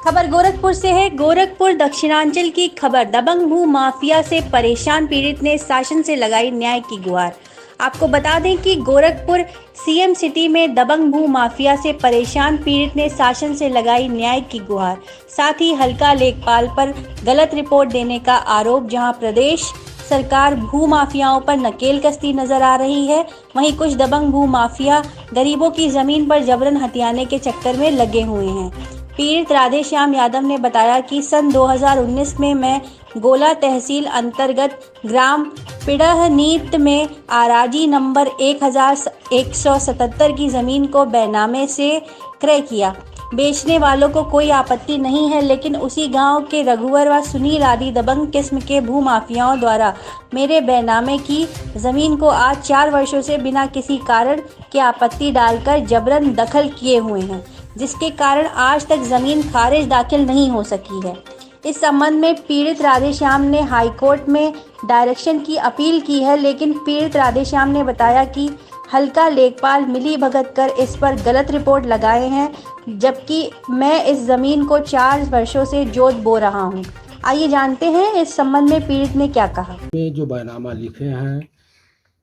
खबर गोरखपुर से है। गोरखपुर दक्षिणांचल की खबर। दबंग भू माफिया से परेशान पीड़ित ने शासन से लगाई न्याय की गुहार। आपको बता दें कि गोरखपुर सीएम सिटी में दबंग भू माफिया से परेशान पीड़ित ने शासन से लगाई न्याय की गुहार। साथ ही हल्का लेखपाल पर गलत रिपोर्ट देने का आरोप। जहां प्रदेश सरकार भू माफियाओं पर नकेल कसती नजर आ रही है, वहीं कुछ दबंग भू माफिया गरीबों की जमीन पर जबरन हथियाने के चक्कर में लगे हुए हैं। पीड़ित राधेश्याम यादव ने बताया कि सन 2019 में मैं गोला तहसील अंतर्गत ग्राम पिड़हनीत में आराजी नंबर 1177 की जमीन को बैनामे से क्रय किया। बेचने वालों को कोई आपत्ति नहीं है, लेकिन उसी गांव के रघुवर व सुनील आदि दबंग किस्म के भू माफियाओं द्वारा मेरे बैनामे की जमीन को आज 4 वर्षों से बिना किसी कारण के आपत्ति डालकर जबरन दखल किए हुए हैं, जिसके कारण आज तक जमीन खारिज दाखिल नहीं हो सकी है। इस संबंध में पीड़ित राधेश्याम ने हाईकोर्ट में डायरेक्शन की अपील की है, लेकिन पीड़ित राधेश्याम ने बताया कि हल्का लेखपाल मिली भगत कर इस पर गलत रिपोर्ट लगाए हैं, जबकि मैं इस जमीन को 4 वर्षों से जोत बो रहा हूं। आइए जानते हैं इस संबंध में पीड़ित ने क्या कहा। में जो बैनामा लिखे हैं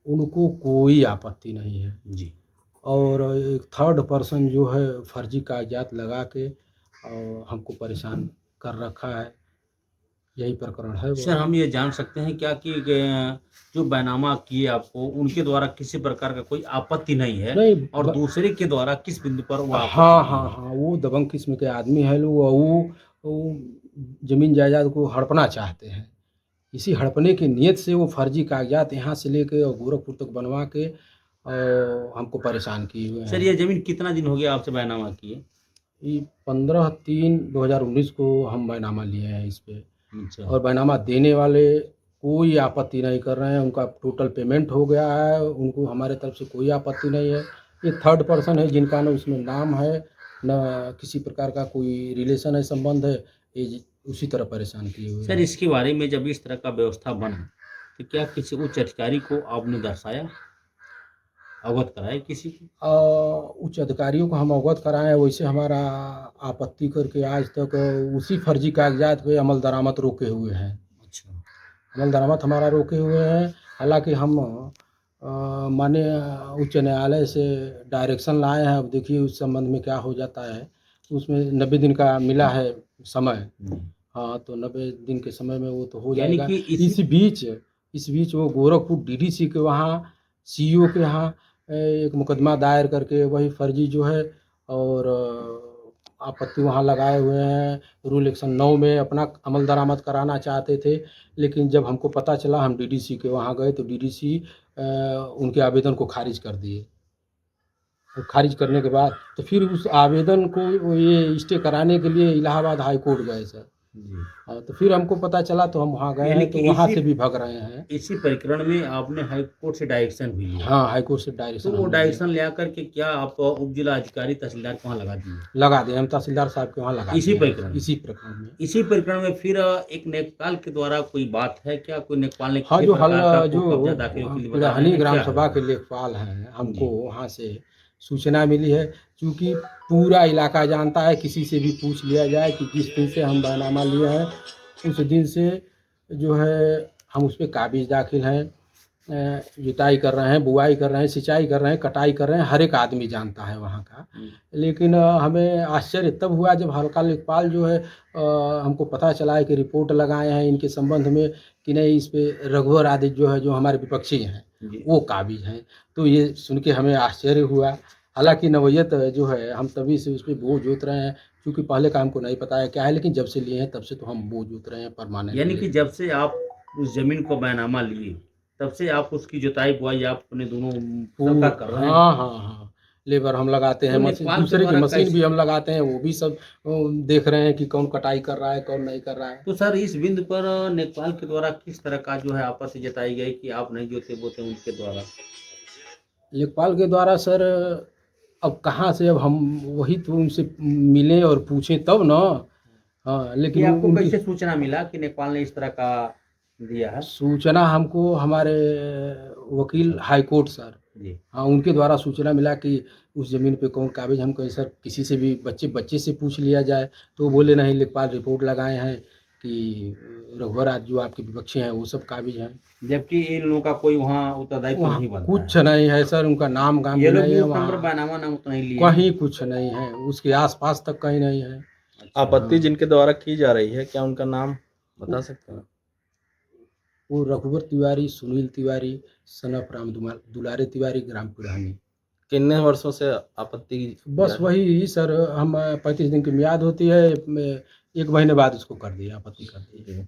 उनको कोई आपत्ति नहीं है जी। और एक थर्ड पर्सन जो है फर्जी कागजात लगा के और हमको परेशान कर रखा है, यही प्रकरण है। सर, हम ये जान सकते हैं क्या कि जो बैनामा किए आपको उनके द्वारा किसी प्रकार का कोई आपत्ति नहीं है? नहीं, और दूसरे के द्वारा किस बिंदु पर वो आपत्ति हाँ नहीं हाँ है? हाँ, वो दबंग किस्म के आदमी है लोग। वो जमीन जायदाद को हड़पना चाहते हैं। इसी हड़पने की नीयत से वो फर्जी कागजात यहाँ से लेके और गोरखपुर तक बनवा के और हमको परेशान किए हुए सर, हैं। ये जमीन कितना दिन हो गया आपसे बैनामा किए? ये 15/3/2019 को हम बैनामा लिए हैं इस पे। अच्छा। और बैनामा देने वाले कोई आपत्ति नहीं कर रहे हैं। उनका टोटल पेमेंट हो गया है, उनको हमारे तरफ से कोई आपत्ति नहीं है। ये थर्ड पर्सन है जिनका न उसमें नाम है, न किसी प्रकार का कोई रिलेशन है, संबंध है। ये उसी तरह परेशान किए हुए सर, हैं। इसके बारे में जब इस तरह का व्यवस्था बना तो क्या किसी उच्च अधिकारी को आपने दर्शाया, अवगत कराया किसी को? उच्च अधिकारियों को हम अवगत कराएं हैं। वैसे हमारा आपत्ति करके आज तक उसी फर्जी कागजात पे अमल दरामद रोके हुए हैं। अच्छा। अमल दरामद हमारा रोके हुए हैं। हालांकि हम माननीय उच्च न्यायालय से डायरेक्शन लाए हैं। अब देखिए उस संबंध में क्या हो जाता है। उसमें 90 दिन का मिला है समय। हाँ, तो 90 दिन के समय में वो तो हो यानी जाएगा। कि इस बीच वो गोरखपुर डीडीसी के वहाँ सीईओ के यहाँ एक मुकदमा दायर करके वही फर्जी जो है और आपत्ति वहाँ लगाए हुए हैं। रूल एक्शन 9 में अपना अमल दरामद कराना चाहते थे, लेकिन जब हमको पता चला हम डीडीसी के वहाँ गए तो डीडीसी उनके आवेदन को खारिज कर दिए। और खारिज करने के बाद तो फिर उस आवेदन को ये स्टे कराने के लिए इलाहाबाद हाई कोर्ट गए सर। हाँ, तो फिर हमको पता चला तो हम वहाँ गए हैं, तो वहाँ से भी भाग रहे हैं। इसी प्रकरण में आपने हाई कोर्ट से डायरेक्शन हुई है? हाँ, हाई कोर्ट से डायरेक्शन। तो वो डायरेक्शन ले आकर के क्या आप उप जिला अधिकारी तहसीलदार को वहाँ लगा दिए? लगा दिए, हम तहसीलदार साहब के वहाँ लगा इसी दिए। प्रकरण में? इसी प्रकरण में फिर एक नेपाल के द्वारा कोई बात है क्या? कोई नेपाल ने हाँ, किसी जो प्रकार का जो कब्जा दाखिल के लिए बता रहे पिड़हनी हैं, ग्राम क्या सभा है? के लेखपाल हैं, हमको वहाँ से सूचना मिली है। क्योंकि पूरा इलाका जानता है, किसी से भी पूछ लिया जाए कि जिस दिन से हम बैनामा लिए हैं उस दिन से जो है हम उस पे काबिज दाखिल हैं। जुताई कर रहे हैं, बुआई कर रहे हैं, सिंचाई कर रहे हैं, कटाई कर रहे हैं, हर एक आदमी जानता है वहाँ का। लेकिन हमें आश्चर्य तब हुआ जब हल्का लेखपाल जो है हमको पता चला है कि रिपोर्ट लगाए हैं इनके संबंध में कि नहीं, इस पे रघुवर आदि जो है, जो हमारे विपक्षी हैं, वो काबिज हैं। तो ये सुन के हमें आश्चर्य हुआ। हालांकि नवैयत जो है हम तभी से उस पर बोझ जोत रहे हैं, क्योंकि पहले का हमको नहीं पता है क्या है, लेकिन जब से लिए हैं तब से तो हम बोझ जोत रहे हैं परमानेंट। यानी कि जब से आप उस जमीन को बैनामा लिए तब से आप उसकी जुताई बुआई आप अपने दोनों सबका कर रहे हैं? हाँ हाँ हाँ, लेबर हम लगाते हैं, तो मशीन नेपाल के दूसरे की द्वारा मशीन भी हम लगाते हैं। वो भी सब देख रहे हैं कि कौन कटाई कर रहा है, कौन नहीं कर रहा है। तो सर, इस बिंदु पर नेपाल के द्वारा किस तरह का जो है आपत्ति जताई गई कि आप नहीं जोते बोते उनके द्वारा? लेखपाल के द्वारा सर अब कहाँ से, अब हम वही तो उनसे मिले और पूछें तब ना। हाँ, कि लेकिन आपको उनकी कैसे सूचना मिला कि नेपाल ने इस तरह का दिया है? सूचना हमको हमारे वकील हाई कोर्ट सर, जी। हाँ, उनके द्वारा सूचना मिला कि उस ज़मीन पे कौन काबिज़। हम कहे सर किसी से भी बच्चे से पूछ लिया जाए, तो वो बोले नहीं, लेखपाल रिपोर्ट लगाए हैं कि रघुवर आज जो आपके विपक्षी हैं वो सब काबिज़ हैं। जबकि इन लोगों का कोई वहाँ उत्तरदायित्व वहाँ नहीं बनता कुछ है। नहीं है सर, उनका नाम गाम ये भी लोग नहीं है बूथ नंबर वहाँ, बैनामा नाम तो नहीं लिए कहीं हैं? कुछ नहीं है, उसके आस-पास तक कहीं नहीं है। अच्छा। आपत्ति हाँ। जिनके द्वारा की जा रही है, क्या उनका नाम बता सकते हैं? वो रघुवर तिवारी, सुनील तिवारी, सन ऑफ राम दुलारे तिवारी, ग्राम पिड़ानी। कितने वर्षों से आपत्ति बस जारी? वही सर, हम 35 दिन की मियाद होती है, 1 महीने बाद उसको कर दिए, आपत्ति कर दी। जी।